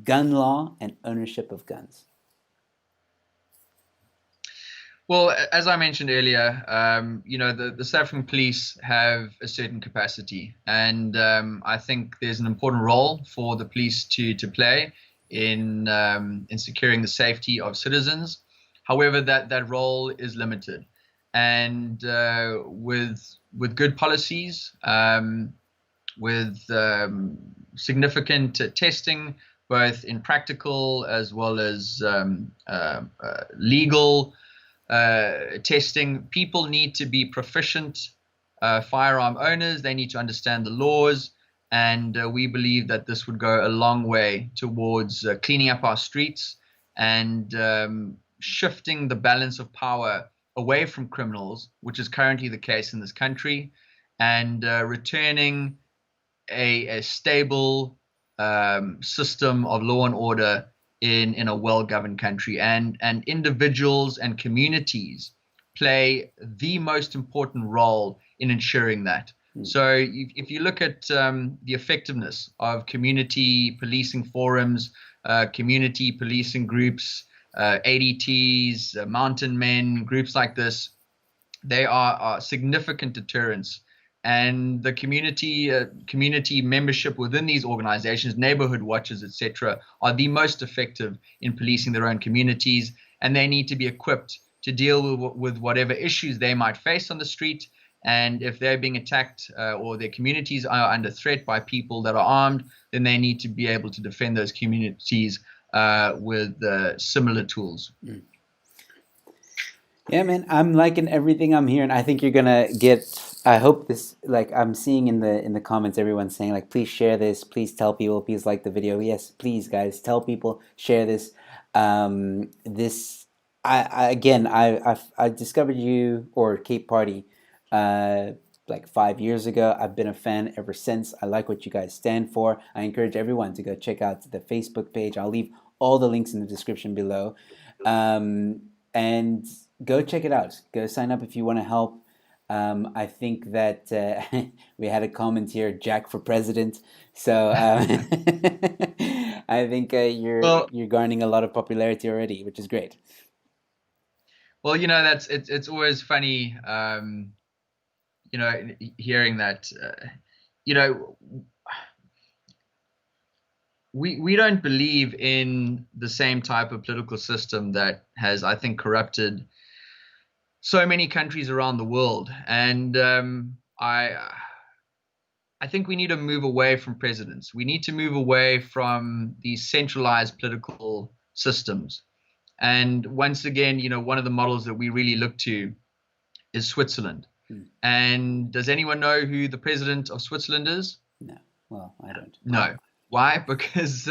gun law and ownership of guns? Well, as I mentioned earlier, the South African police have a certain capacity, and I think there's an important role for the police to play in securing the safety of citizens. However, that role is limited, and with good policies, with significant testing, both in practical as well as legal testing, people need to be proficient firearm owners. They need to understand the laws, and we believe that this would go a long way towards cleaning up our streets and shifting the balance of power away from criminals, which is currently the case in this country, and returning a stable system of law and order in a well-governed country. And individuals and communities play the most important role in ensuring that. So if you look at the effectiveness of community policing forums, community policing groups, ADTs, mountain men, groups like this, they are significant deterrents. And the community membership within these organizations, neighborhood watches, etc., are the most effective in policing their own communities, and they need to be equipped to deal with whatever issues they might face on the street. And if they're being attacked or their communities are under threat by people that are armed, then they need to be able to defend those communities with similar tools. Mm. Yeah, man, I'm liking everything I'm hearing. I think you're gonna get. I hope this, like I'm seeing in the comments, everyone's saying like, please share this, please tell people, please like the video. Yes, please, guys, tell people, share this. I discovered you or Cape Party like 5 years ago. I've been a fan ever since. I like what you guys stand for. I encourage everyone to go check out the Facebook page. I'll leave all the links in the description below. And go check it out. Go sign up if you want to help I think that we had a comment here, Jack for president. So I think Well, you're garnering a lot of popularity already, which is great. that's it's always funny, hearing that. You know, we don't believe in the same type of political system that has, I think, corrupted so many countries around the world. And I think we need to move away from presidents. We need to move away from these centralized political systems. And once again, one of the models that we really look to is Switzerland. Hmm. And does anyone know who the president of Switzerland is? No, well, I don't. No. Why? Because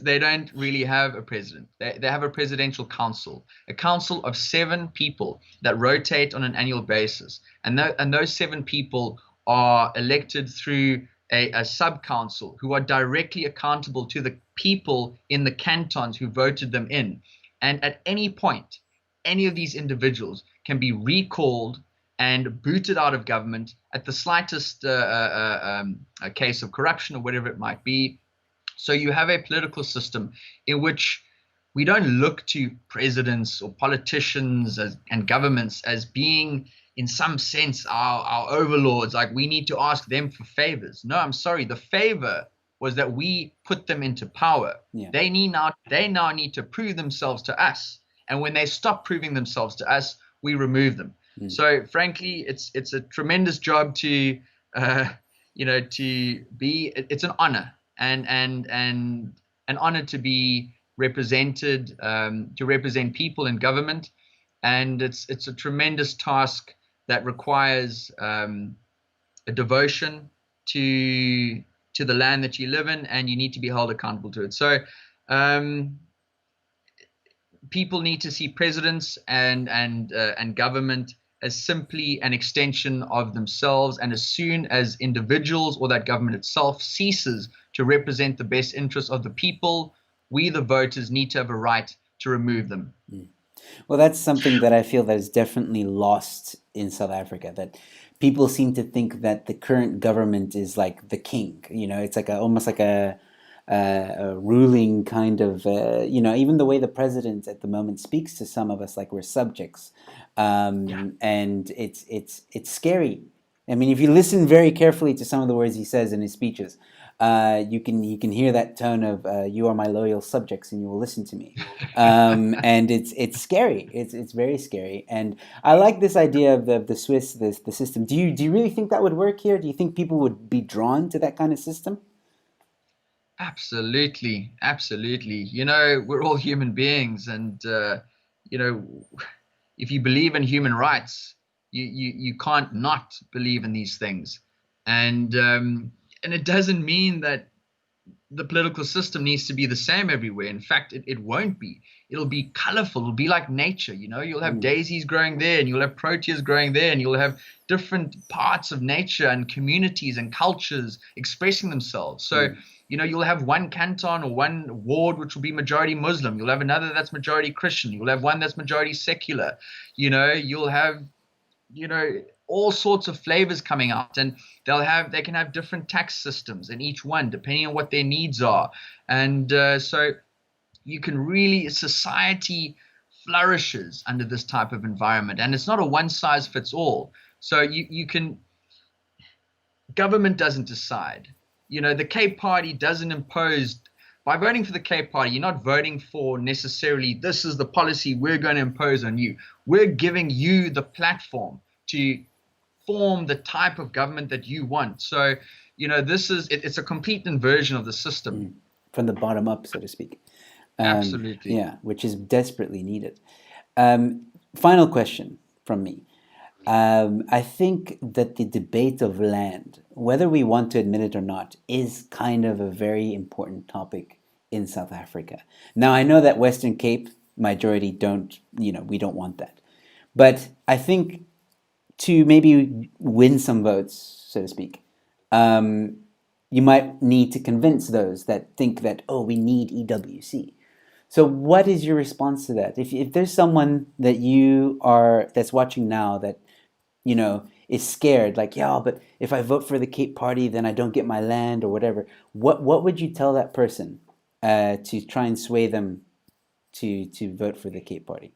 they don't really have a president. They have a presidential council, a council of 7 people that rotate on an annual basis. And those 7 people are elected through a sub council who are directly accountable to the people in the cantons who voted them in. And at any point, any of these individuals can be recalled and booted out of government at the slightest case of corruption or whatever it might be. So you have a political system in which we don't look to presidents or politicians and governments as being, in some sense, our overlords. Like we need to ask them for favors. No, I'm sorry. The favor was that we put them into power. Yeah. They now need to prove themselves to us. And when they stop proving themselves to us, we remove them. Mm. So frankly, it's a tremendous job to to be. It's an honor and an honor to be represented, to represent people in government, and it's a tremendous task that requires a devotion to the land that you live in, and you need to be held accountable to it. So people need to see presidents and government as simply an extension of themselves. And as soon as individuals or that government itself ceases to represent the best interests of the people, we, the voters, need to have a right to remove them. Mm. Well, that's something that I feel that is definitely lost in South Africa. That people seem to think that the current government is like the king. It's like almost like a ruling kind of. Even the way the president at the moment speaks to some of us like we're subjects, and it's scary. I mean, if you listen very carefully to some of the words he says in his speeches, you can hear that tone of "you are my loyal subjects and you will listen to me," and it's scary. It's very scary. And I like this idea of the Swiss the system. Do you really think that would work here? Do you think people would be drawn to that kind of system? Absolutely, absolutely. We're all human beings, and you know, if you believe in human rights, you can't not believe in these things, and it doesn't mean that the political system needs to be the same everywhere. In fact, it won't be. It'll be colorful. It'll be like nature. You'll have Mm. daisies growing there, and you'll have proteas growing there, and you'll have different parts of nature and communities and cultures expressing themselves. So, Mm. you'll have one canton or one ward which will be majority Muslim. You'll have another that's majority Christian. You'll have one that's majority secular. You'll have all sorts of flavors coming out, and they can have different tax systems in each one depending on what their needs are. And so you can really society flourishes under this type of environment, and it's not a one size fits all. So you can government doesn't decide. The Cape Party doesn't impose. By voting for the Cape Party, you're not voting for necessarily this is the policy we're going to impose on you. We're giving you the platform to form the type of government that you want. So, it's a complete inversion of the system. Mm. From the bottom up, so to speak. Absolutely. Yeah, which is desperately needed. Final question from me. I think that the debate of land, whether we want to admit it or not, is kind of a very important topic in South Africa. Now, I know that Western Cape majority don't, we don't want that. But I think to maybe win some votes, so to speak, um, you might need to convince those that think that, oh, we need EWC. So, what is your response to that? If there's someone that that's watching now that is scared, like, yeah, but if I vote for the Cape Party, then I don't get my land or whatever. What would you tell that person to try and sway them to vote for the Cape Party?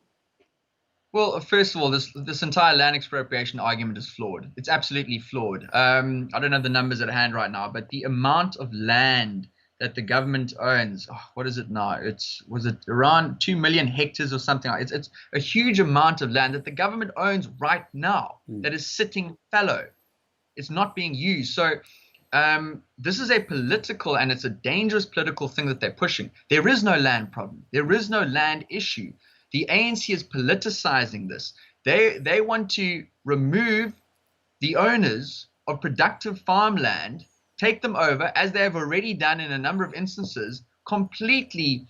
Well, first of all, this entire land expropriation argument is flawed. It's absolutely flawed. I don't have the numbers at hand right now, but the amount of land that the government owns, what is it now? Was it around 2 million hectares or something? It's a huge amount of land that the government owns right now Mm. that is sitting fallow. It's not being used. So this is a political, and it's a dangerous political thing that they're pushing. There is no land problem. There is no land issue. The ANC is politicizing this. They want to remove the owners of productive farmland, take them over, as they have already done in a number of instances, completely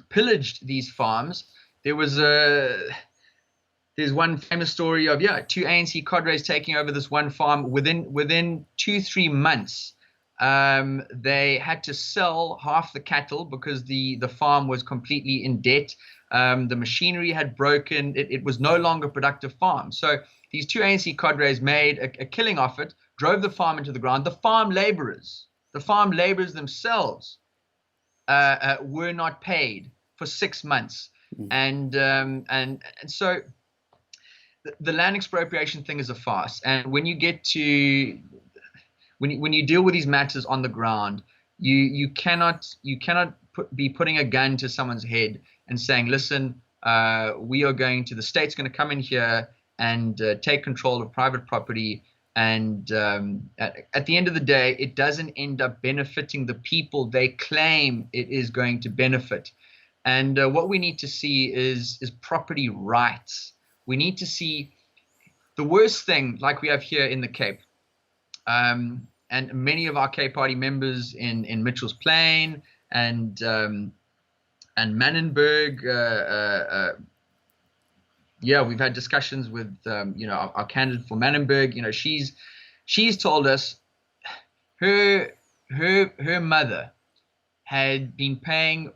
pillaged these farms. There's one famous story of two ANC cadres taking over this one farm within 2-3 months. They had to sell half the cattle because the farm was completely in debt. The machinery had broken. It was no longer a productive farm. So these two ANC cadres made a killing off it, drove the farm into the ground. The farm laborers themselves were not paid for 6 months, Mm. and so the land expropriation thing is a farce. And when you get to when you deal with these matters on the ground, you cannot be putting a gun to someone's head and saying, listen, the state's going to come in here and take control of private property. And at the end of the day, it doesn't end up benefiting the people they claim it is going to benefit. And what we need to see is property rights. We need to see the worst thing, like we have here in the Cape. And many of our Cape Party members in Mitchell's Plain and Manenberg, we've had discussions with our candidate for Manenberg. She's told us her mother had been paying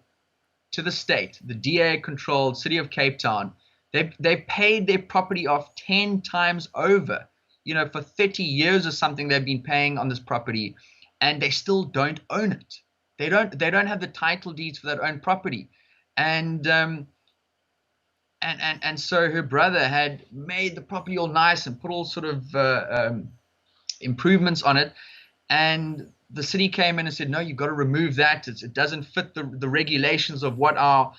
to the state, the DA-controlled city of Cape Town. They paid their property off 10 times over. For 30 years or something, they've been paying on this property, and they still don't own it. They don't have the title deeds for that owned property, and so her brother had made the property all nice and put all sort of improvements on it, and the city came in and said, no, you've got to remove that. It doesn't fit the regulations of what our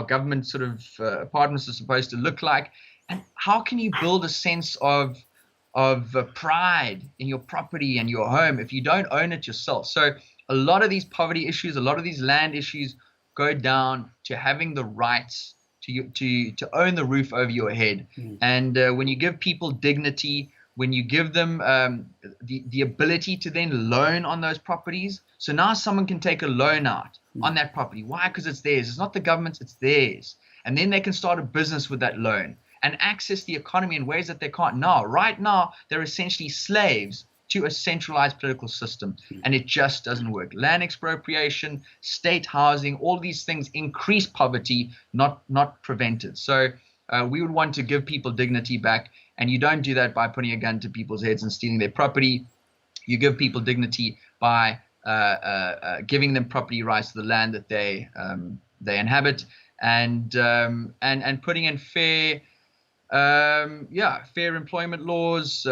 government sort of apartments are supposed to look like. And how can you build a sense of pride in your property and your home if you don't own it yourself? So a lot of these poverty issues, a lot of these land issues go down to having the rights to own the roof over your head. Mm. And when you give people dignity, when you give them the ability to then loan on those properties, so now someone can take a loan out on that property. Why? Because it's theirs. It's not the government's, it's theirs. And then they can start a business with that loan and access the economy in ways that they can't now. Right now, they're essentially slaves to a centralized political system, and it just doesn't work. Land expropriation, state housing, all these things increase poverty, not prevent it. So we would want to give people dignity back, and you don't do that by putting a gun to people's heads and stealing their property. You give people dignity by giving them property rights to the land that they inhabit, and putting in fair employment laws,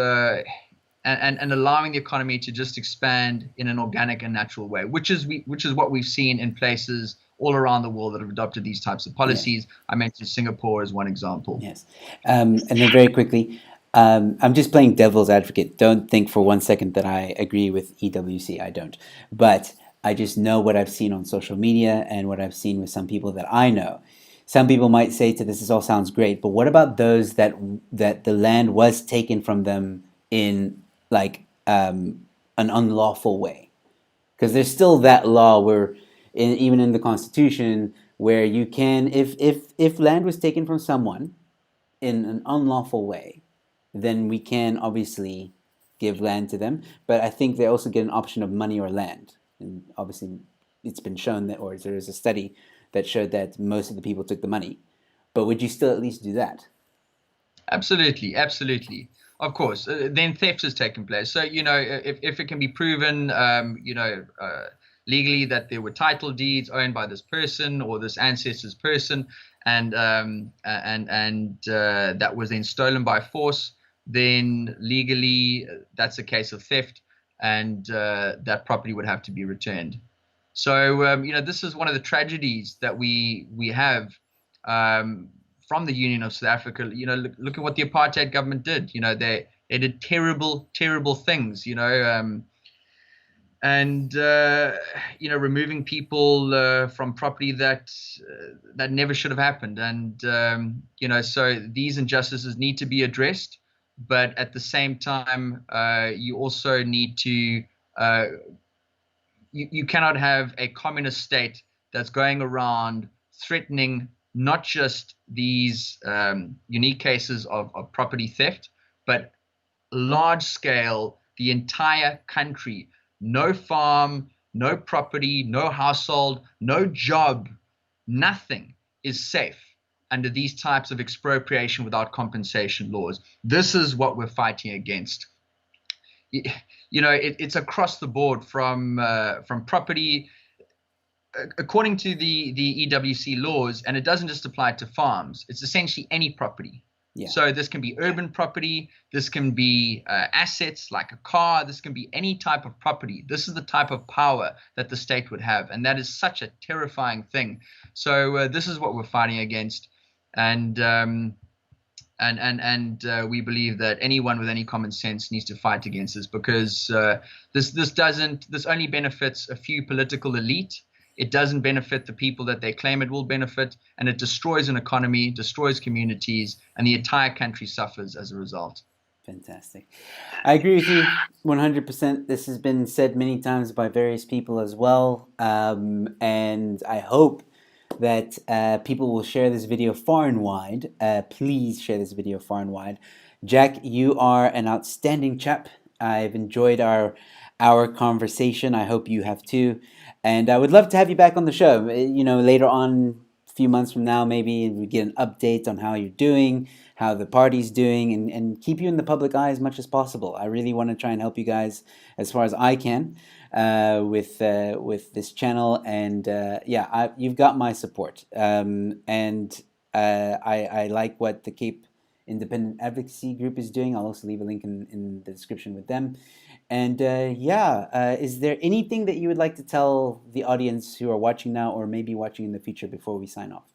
and allowing the economy to just expand in an organic and natural way, which is what we've seen in places all around the world that have adopted these types of policies. Yeah. I mentioned Singapore as one example. Yes. And then very quickly, I'm just playing devil's advocate. Don't think for 1 second that I agree with EWC. I don't. But I just know what I've seen on social media and what I've seen with some people that I know. Some people might say this all sounds great, but what about those that the land was taken from them in an unlawful way? Because there's still that law where, even in the Constitution, where you can, if land was taken from someone in an unlawful way, then we can obviously give land to them. But I think they also get an option of money or land. And obviously, it's been shown that, or there is a study that showed that most of the people took the money. But would you still at least do that? Absolutely, absolutely. Of course, then theft has taken place. So, if it can be proven, legally that there were title deeds owned by this person or this ancestor's person, and that was then stolen by force, then legally that's a case of theft, and that property would have to be returned. So, this is one of the tragedies that we have. Um, from the Union of South Africa, look at what the apartheid government did. They did terrible, terrible things. And removing people from property that never should have happened. And so these injustices need to be addressed, but at the same time, you also need to. You cannot have a communist state that's going around threatening not just these unique cases of property theft, but large scale, the entire country. No farm, no property, no household, no job, nothing is safe under these types of expropriation without compensation laws. This is what we're fighting against. It's across the board from property according to the EWC laws, and it doesn't just apply to farms. It's essentially any property. Yeah. So this can be urban property, this can be assets like a car, this can be any type of property. This is the type of power that the state would have, and that is such a terrifying thing. So this is what we're fighting against, and we believe that anyone with any common sense needs to fight against this, because this only benefits a few political elite. It doesn't benefit the people that they claim it will benefit, and it destroys an economy, destroys communities, and the entire country suffers as a result. Fantastic. I agree with you 100%. This has been said many times by various people as well, and I hope that people will share this video far and wide. Please share this video far and wide. Jack, you are an outstanding chap. I've enjoyed our conversation. I hope you have too. And I would love to have you back on the show. Later on, a few months from now, maybe we get an update on how you're doing, how the party's doing, and keep you in the public eye as much as possible. I really want to try and help you guys as far as I can with this channel. And you've got my support. I like what the Cape Independent Advocacy Group is doing. I'll also leave a link in the description with them. And is there anything that you would like to tell the audience who are watching now or maybe watching in the future before we sign off?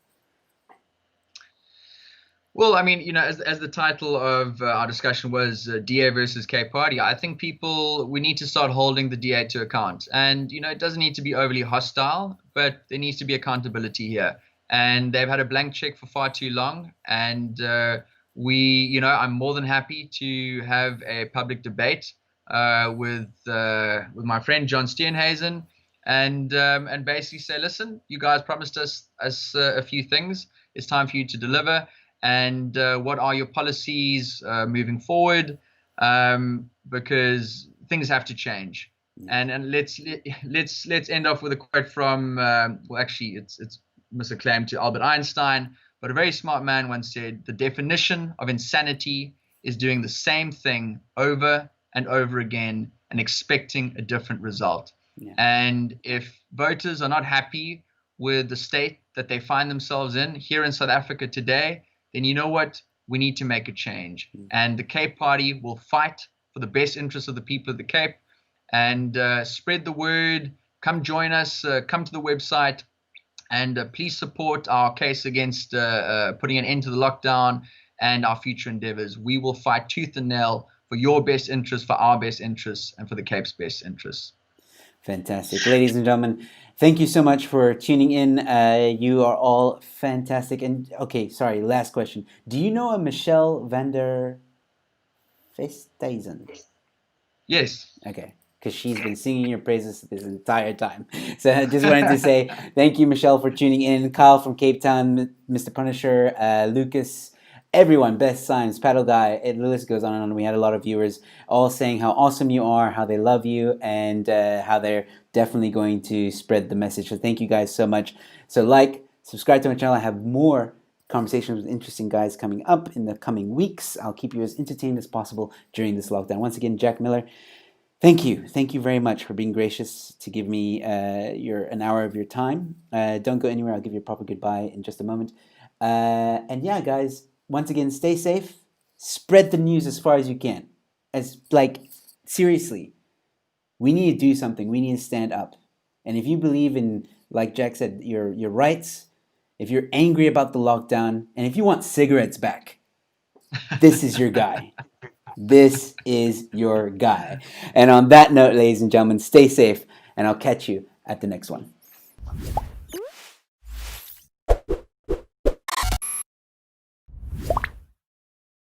Well, I mean, as the title of our discussion was DA versus Cape Party, I think we need to start holding the DA to account. And, it doesn't need to be overly hostile, but there needs to be accountability here. And they've had a blank check for far too long. And I'm more than happy to have a public debate with my friend John Steenhuisen, and basically say, listen, you guys promised us a few things. It's time for you to deliver. And what are your policies moving forward? Because things have to change. And let's end off with a quote from actually it's misacclaimed to Albert Einstein, but a very smart man once said, "The definition of insanity is doing the same thing over and over again and expecting a different result." Yeah. And if voters are not happy with the state that they find themselves in here in South Africa today, then you know what? We need to make a change. And the Cape Party will fight for the best interests of the people of the Cape, and spread the word. Come join us. Come to the website, and please support our case against putting an end to the lockdown and our future endeavors. We will fight tooth and nail for your best interests, for our best interests, and for the Cape's best interests. Fantastic. Ladies and gentlemen, thank you so much for tuning in. You are all fantastic. And okay, sorry, last question. Do you know a Michelle van der Vesthuizen? Yes. Okay, because she's been singing your praises this entire time. So I just wanted to say thank you, Michelle, for tuning in. Kyle from Cape Town, Mr. Punisher, Lucas, everyone, Best Science, Paddle Guy, the list goes on and on. We had a lot of viewers all saying how awesome you are, how they love you, and how they're definitely going to spread the message. So thank you guys so much. So subscribe to my channel. I have more conversations with interesting guys coming up in the coming weeks. I'll keep you as entertained as possible during this lockdown. Once again, Jack Miller, thank you. Thank you very much for being gracious to give me an hour of your time. Don't go anywhere. I'll give you a proper goodbye in just a moment. And yeah, guys, once again, stay safe. Spread the news as far as you can. Seriously, we need to do something. We need to stand up. And if you believe in, like Jack said, your rights, if you're angry about the lockdown, and if you want cigarettes back, this is your guy. This is your guy. And on that note, ladies and gentlemen, stay safe, and I'll catch you at the next one.